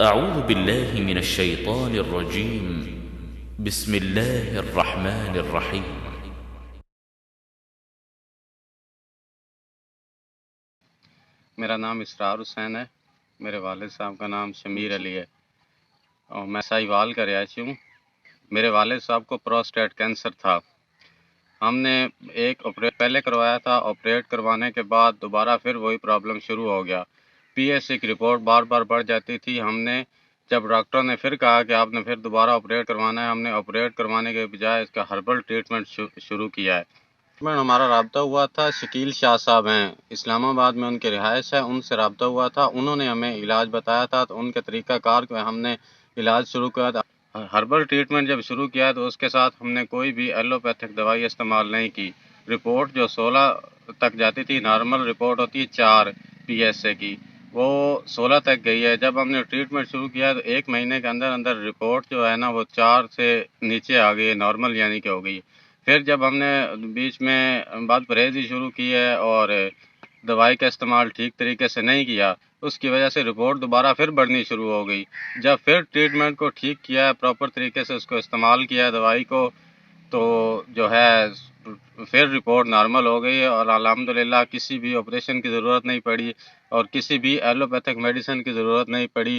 أعوذ بالله من الشيطان الرجيم. بسم الله الرحمن الرحيم. میرا نام اسرار حسین ہے، میرے والد صاحب کا نام شمیر علی ہے اور میں ساہیوال کا رہائشی ہوں۔ میرے والد صاحب کو پروسٹیٹ کینسر تھا۔ ہم نے ایک آپریٹ پہلے کروایا تھا، آپریٹ کروانے کے بعد دوبارہ پھر وہی پرابلم شروع ہو گیا۔ پی ایس سی کی رپورٹ بار بار بڑھ جاتی تھی۔ ہم نے جب ڈاکٹر نے پھر کہا کہ آپ نے پھر دوبارہ آپریٹ کروانا ہے، ہم نے آپریٹ کروانے کے بجائے اس کا ہربل ٹریٹمنٹ شروع کیا ہے۔ ہمارا رابطہ ہوا تھا، شکیل شاہ صاحب ہیں، اسلام آباد میں ان کی رہائش ہے، ان سے رابطہ ہوا تھا۔ انہوں نے ہمیں علاج بتایا تھا تو ان کے طریقہ کار کو ہم نے علاج شروع کیا تھا۔ ہربل ٹریٹمنٹ جب شروع کیا تو اس کے ساتھ ہم نے کوئی بھی ایلوپیتھک دوائی استعمال نہیں کی۔ رپورٹ جو 16 تک جاتی تھی، نارمل رپورٹ ہوتی ہے 4 پی ایس اے کی، وہ 16 تک گئی ہے۔ جب ہم نے ٹریٹمنٹ شروع کیا تو 1 مہینے کے اندر اندر رپورٹ جو ہے نا وہ 4 سے نیچے آ گئی، نارمل یعنی کہ ہو گئی۔ پھر جب ہم نے بیچ میں بد پرہیزی شروع کی ہے اور دوائی کا استعمال ٹھیک طریقے سے نہیں کیا، اس کی وجہ سے رپورٹ دوبارہ پھر بڑھنی شروع ہو گئی۔ جب پھر ٹریٹمنٹ کو ٹھیک کیا ہے، پراپر طریقے سے اس کو استعمال کیا ہے دوائی کو، تو جو ہے پھر رپورٹ نارمل ہو گئی اور الحمدللہ کسی بھی آپریشن کی ضرورت نہیں پڑی اور کسی بھی ایلوپیتھک میڈیسن کی ضرورت نہیں پڑی۔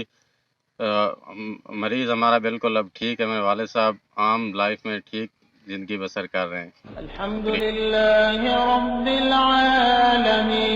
مریض ہمارا بالکل اب ٹھیک ہے۔ میرے والد صاحب عام لائف میں ٹھیک زندگی بسر کر رہے ہیں۔ الحمد للہ رب العالمین۔